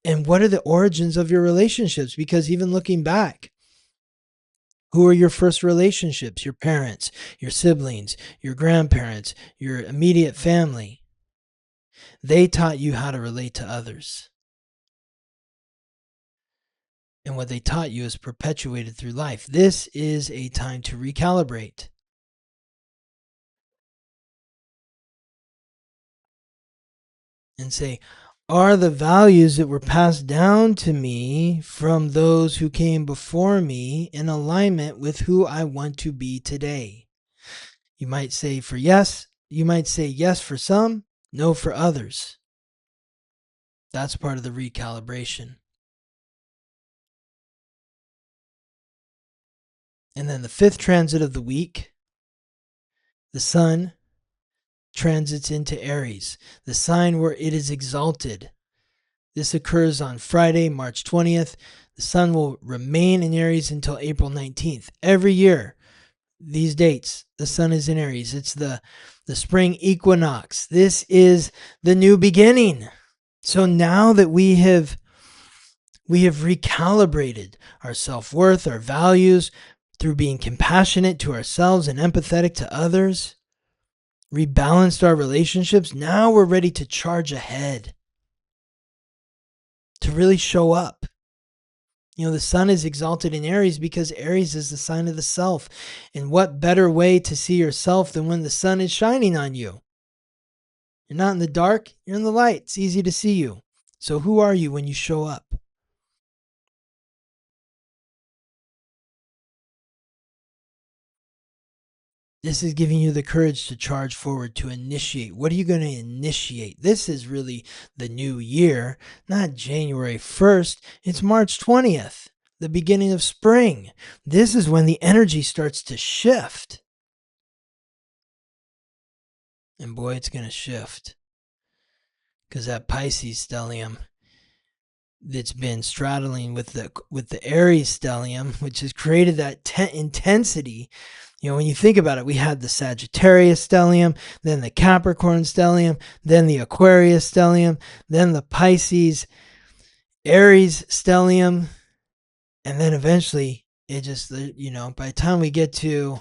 And what are the origins of your relationships? Because even looking back, who are your first relationships? Your parents, your siblings, your grandparents, your immediate family. They taught you how to relate to others. And what they taught you is perpetuated through life. This is a time to recalibrate. And say, are the values that were passed down to me from those who came before me in alignment with who I want to be today? You might say you might say yes for some, no for others. That's part of the recalibration. And then the fifth transit of the week, the sun transits into Aries, the sign where it is exalted. This occurs on Friday, March 20th. The sun will remain in Aries until April 19th. Every year, these dates, the sun is in Aries. It's the spring equinox. This is the new beginning. So now that we have recalibrated our self-worth, our values, through being compassionate to ourselves and empathetic to others, rebalanced our relationships, now we're ready to charge ahead, to really show up. You know, the sun is exalted in Aries because Aries is the sign of the self. And what better way to see yourself than when the sun is shining on you? You're not in the dark, you're in the light. It's easy to see you. So who are you when you show up? This is giving you the courage to charge forward, to initiate. What are you going to initiate? This is really the new year, not January 1st. It's March 20th, the beginning of spring. This is when the energy starts to shift. And boy, it's going to shift. Because that Pisces stellium that's been straddling with the Aries stellium, which has created that intensity. You know, when you think about it, we had the Sagittarius stellium, then the Capricorn stellium, then the Aquarius stellium, then the Pisces Aries stellium, and then eventually it just, you know, by the time we get to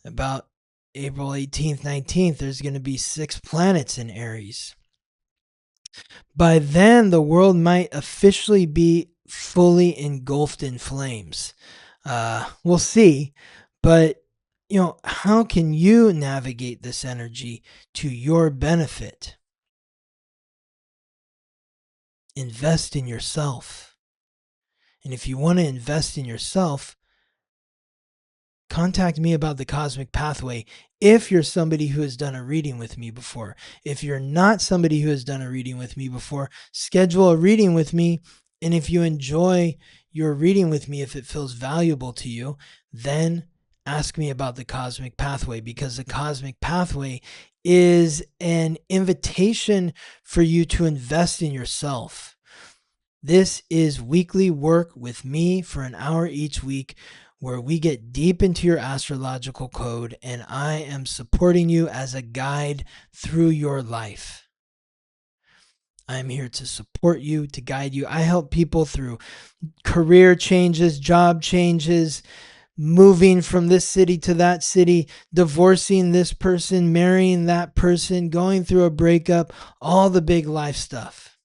about April 18th, 19th, there's going to be 6 planets in Aries. By then, the world might officially be fully engulfed in flames. We'll see. But, you know, how can you navigate this energy to your benefit? Invest in yourself. And if you want to invest in yourself, contact me about the cosmic pathway if you're somebody who has done a reading with me before. If you're not somebody who has done a reading with me before, schedule a reading with me. And if you enjoy your reading with me, if it feels valuable to you, then ask me about the cosmic pathway, because the cosmic pathway is an invitation for you to invest in yourself. This is weekly work with me for an hour each week, where we get deep into your astrological code, and I am supporting you as a guide through your life. I am here to support you, to guide you. I help people through career changes, job changes, moving from this city to that city, divorcing this person, marrying that person, going through a breakup, all the big life stuff.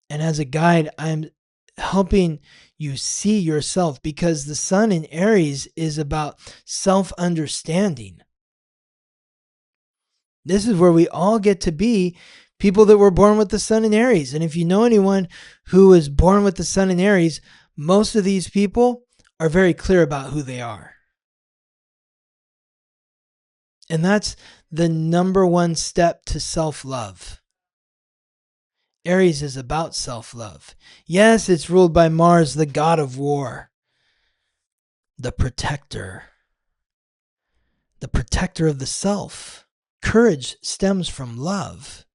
And as a guide, I'm helping you see yourself, because the sun in Aries is about self-understanding. This is where we all get to be people that were born with the sun in Aries. And if you know anyone who is born with the sun in Aries, most of these people are very clear about who they are. And that's the number one step to self-love. Aries is about self-love. Yes, it's ruled by Mars, the god of war, the protector of the self. Courage stems from love.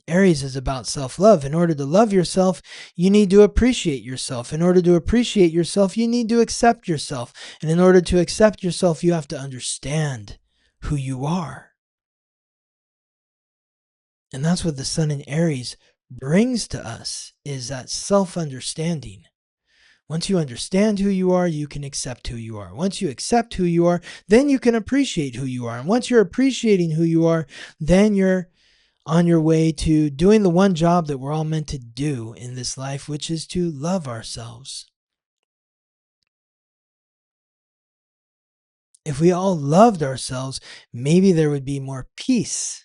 Aries is about self-love. In order to love yourself, you need to appreciate yourself. In order to appreciate yourself, you need to accept yourself. And in order to accept yourself, you have to understand who you are. And that's what the sun in Aries brings to us, is that self-understanding. Once you understand who you are, you can accept who you are. Once you accept who you are, then you can appreciate who you are. And once you're appreciating who you are, then you're on your way to doing the one job that we're all meant to do in this life, which is to love ourselves. If we all loved ourselves, maybe there would be more peace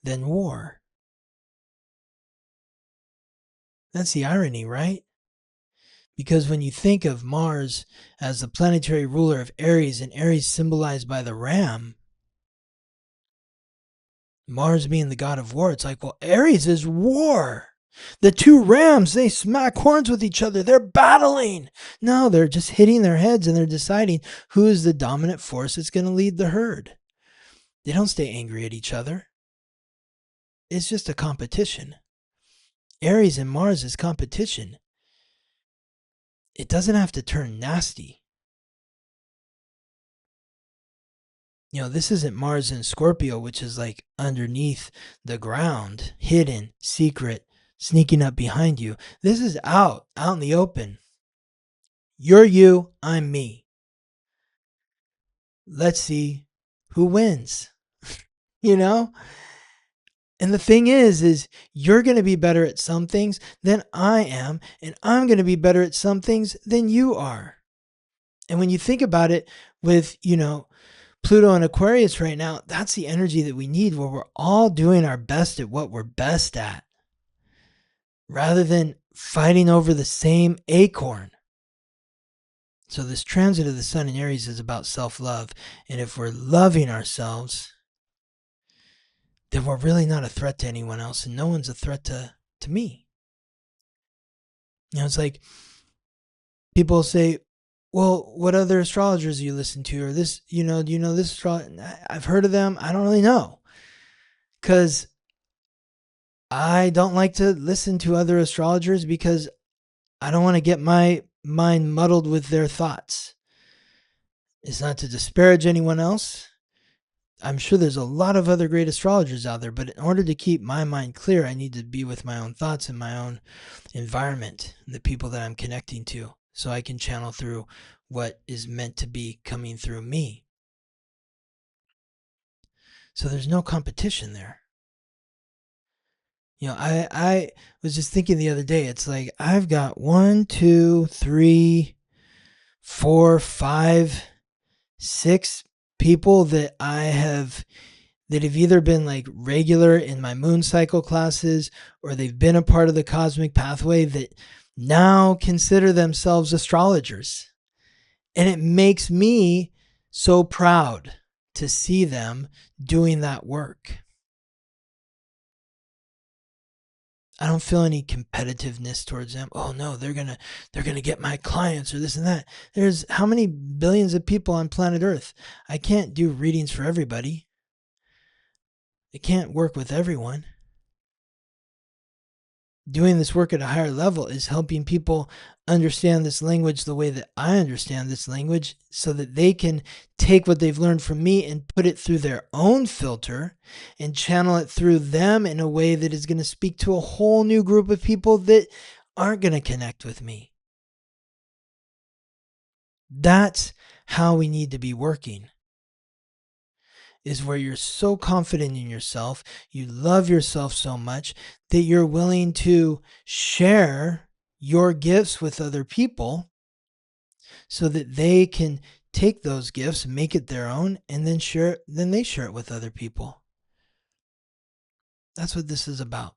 than war. That's the irony, right? Because when you think of Mars as the planetary ruler of Aries, and Aries symbolized by the ram, Mars being the god of war, it's like, well, Aries is war. The two rams, they smack horns with each other. They're battling. No, they're just hitting their heads, and they're deciding who is the dominant force that's going to lead the herd. They don't stay angry at each other. It's just a competition. Aries and Mars is competition. It doesn't have to turn nasty. You know, this isn't Mars in Scorpio, which is like underneath the ground, hidden, secret, sneaking up behind you. This is out in the open. You're you, I'm me. Let's see who wins, you know? And the thing is you're going to be better at some things than I am, and I'm going to be better at some things than you are. And when you think about it with, you know, Pluto and Aquarius right now, that's the energy that we need, where we're all doing our best at what we're best at, rather than fighting over the same acorn. So this transit of the sun in Aries is about self-love. And if we're loving ourselves, then we're really not a threat to anyone else, and no one's a threat to me. It's like people say, well, what other astrologers do you listen to? Or this, do you know this astrologer? I've heard of them. I don't really know. Because I don't like to listen to other astrologers, because I don't want to get my mind muddled with their thoughts. It's not to disparage anyone else. I'm sure there's a lot of other great astrologers out there, but in order to keep my mind clear, I need to be with my own thoughts and my own environment, the people that I'm connecting to, so I can channel through what is meant to be coming through me. So there's no competition there. I was just thinking the other day, it's like I've got 1, 2, 3, 4, 5, 6 people that have either been like regular in my moon cycle classes, or they've been a part of the cosmic pathway, that now consider themselves astrologers. And it makes me so proud to see them doing that work. I don't feel any competitiveness towards them. Oh no, they're gonna get my clients, or this and that. There's how many billions of people on planet Earth? I can't do readings for everybody. I can't work with everyone. Doing this work at a higher level is helping people understand this language the way that I understand this language, so that they can take what they've learned from me and put it through their own filter and channel it through them in a way that is going to speak to a whole new group of people that aren't going to connect with me. That's how we need to be working. Is where you're so confident in yourself, you love yourself so much that you're willing to share your gifts with other people, so that they can take those gifts, make it their own, and then they share it with other people. That's what this is about.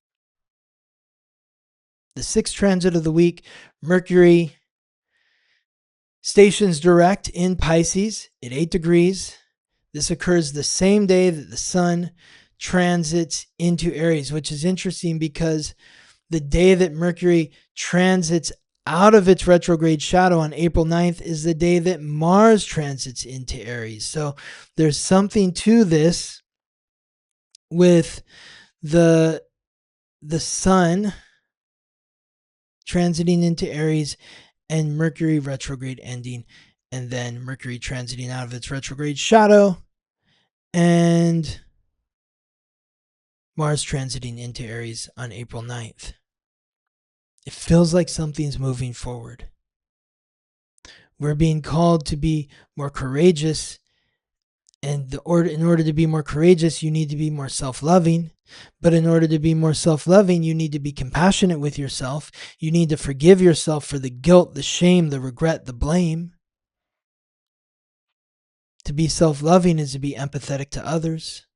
The 6th transit of the week, Mercury stations direct in Pisces at 8 degrees. This occurs the same day that the sun transits into Aries, which is interesting because the day that Mercury transits out of its retrograde shadow on April 9th is the day that Mars transits into Aries. So there's something to this with the sun transiting into Aries and Mercury retrograde ending, and then Mercury transiting out of its retrograde shadow and Mars transiting into Aries on April 9th. It feels like something's moving forward. We're being called to be more courageous, and in order to be more courageous, you need to be more self-loving. But in order to be more self-loving, you need to be compassionate with yourself. You need to forgive yourself for the guilt, the shame, the regret, the blame. To be self-loving is to be empathetic to others.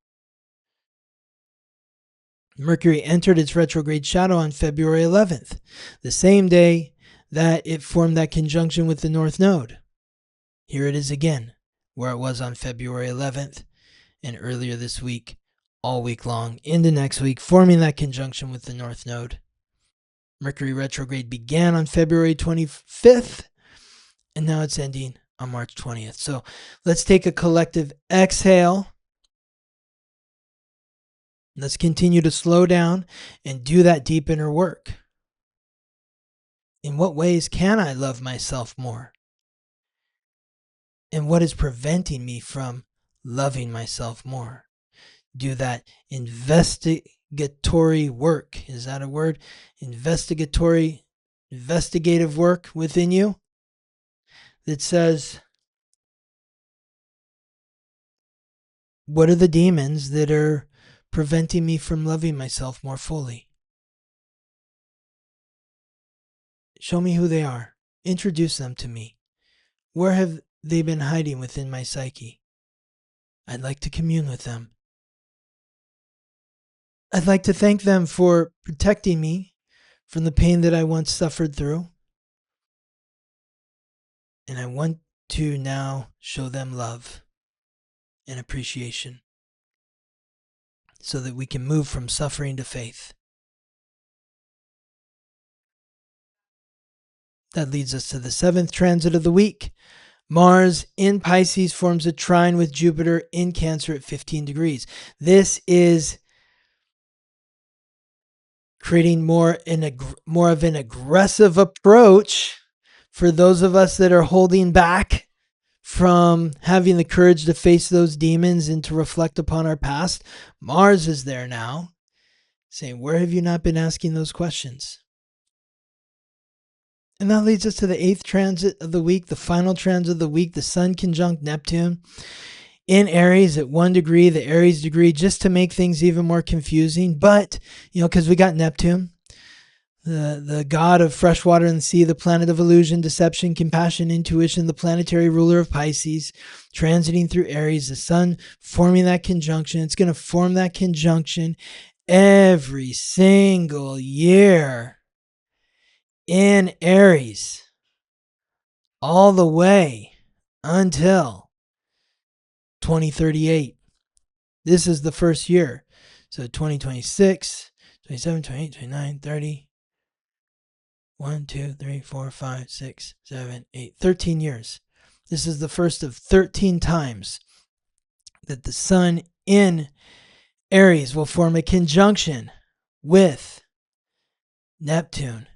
Mercury entered its retrograde shadow on February 11th, the same day that it formed that conjunction with the North Node. Here it is again, where it was on February 11th, and earlier this week, all week long, into next week, forming that conjunction with the North Node. Mercury retrograde began on February 25th, and now it's ending on March 20th. So let's take a collective exhale. Let's continue to slow down and do that deep inner work. In what ways can I love myself more? And what is preventing me from loving myself more? Do that investigatory work. Is that a word? Investigative work within you that says, what are the demons that are preventing me from loving myself more fully? Show me who they are. Introduce them to me. Where have they been hiding within my psyche? I'd like to commune with them. I'd like to thank them for protecting me from the pain that I once suffered through. And I want to now show them love and appreciation so that we can move from suffering to faith. That leads us to the 7th transit of the week. Mars in Pisces forms a trine with Jupiter in Cancer at 15 degrees. This is creating more of an aggressive approach for those of us that are holding back from having the courage to face those demons and to reflect upon our past. Mars is there now, saying, where have you not been asking those questions? And that leads us to the 8th transit of the week, the final transit of the week, the Sun conjunct Neptune in Aries at 1 degree, the Aries degree, just to make things even more confusing. But, because we got Neptune, the god of fresh water and the sea, the planet of illusion, deception, compassion, intuition, the planetary ruler of Pisces, transiting through Aries, the Sun forming that conjunction. It's going to form that conjunction every single year in Aries, all the way until 2038. This is the first year. So 2026, 27, 28, 29, 30. 1, 2, 3, 4, 5, 6, 7, 8, 13 years. This is the first of 13 times that the Sun in Aries will form a conjunction with Neptune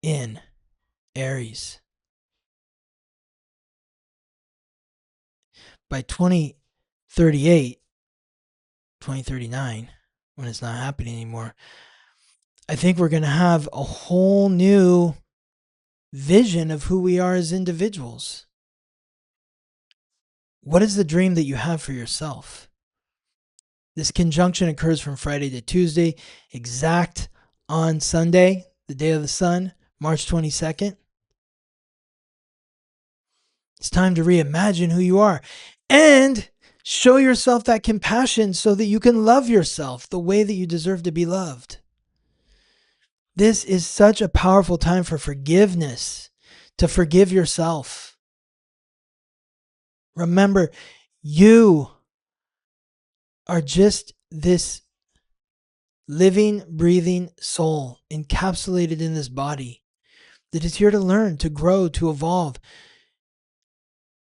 in Aries. By 2038, 2039, when it's not happening anymore, I think we're going to have a whole new vision of who we are as individuals. What is the dream that you have for yourself? This conjunction occurs from Friday to Tuesday, exact on Sunday, the day of the sun, March 22nd. It's time to reimagine who you are and show yourself that compassion so that you can love yourself the way that you deserve to be loved. This is such a powerful time for forgiveness, to forgive yourself. Remember, you are just this living, breathing soul encapsulated in this body that is here to learn, to grow, to evolve.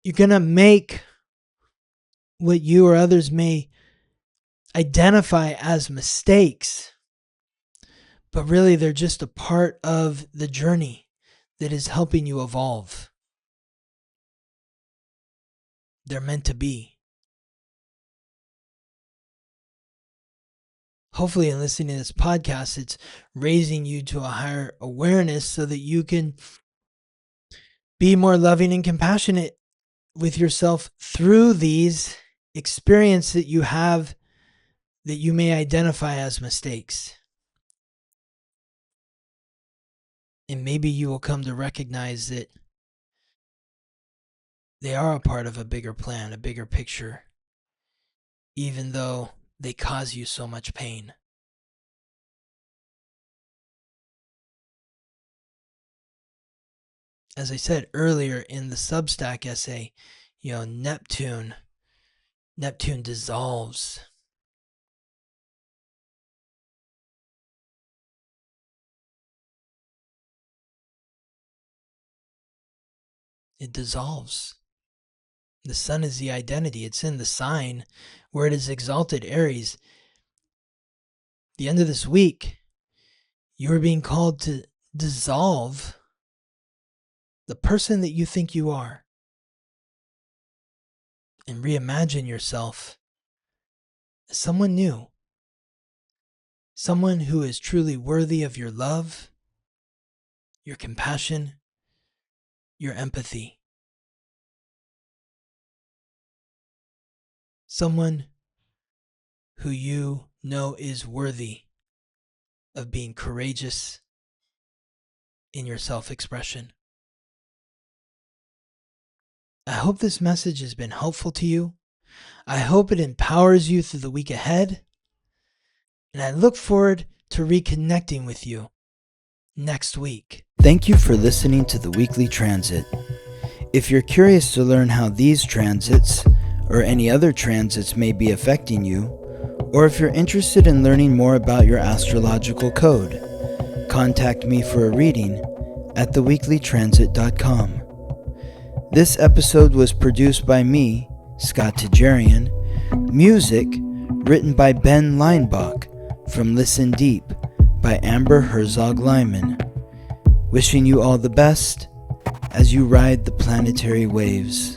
You're going to make what you or others may identify as mistakes, but really they're just a part of the journey that is helping you evolve. They're meant to be. Hopefully, in listening to this podcast, it's raising you to a higher awareness so that you can be more loving and compassionate with yourself through these experiences that you have that you may identify as mistakes. And maybe you will come to recognize that they are a part of a bigger plan, a bigger picture, even though they cause you so much pain. As I said earlier in the Substack essay, Neptune dissolves. It dissolves. The sun is the identity. It's in the sign where it is exalted, Aries. The end of this week, you are being called to dissolve the person that you think you are and reimagine yourself as someone new, someone who is truly worthy of your love, your compassion, your empathy. Someone who you know is worthy of being courageous in your self-expression. I hope this message has been helpful to you. I hope it empowers you through the week ahead, and I look forward to reconnecting with you next week. Thank you for listening to the weekly transit. If you're curious to learn how these transits or any other transits may be affecting you, or if you're interested in learning more about your astrological code, contact me for a reading at theweeklytransit.com. This episode was produced by me, Scott Tajarian. Music written by Ben Leinbach from Listen Deep by Amber Herzog-Lyman. Wishing you all the best as you ride the planetary waves.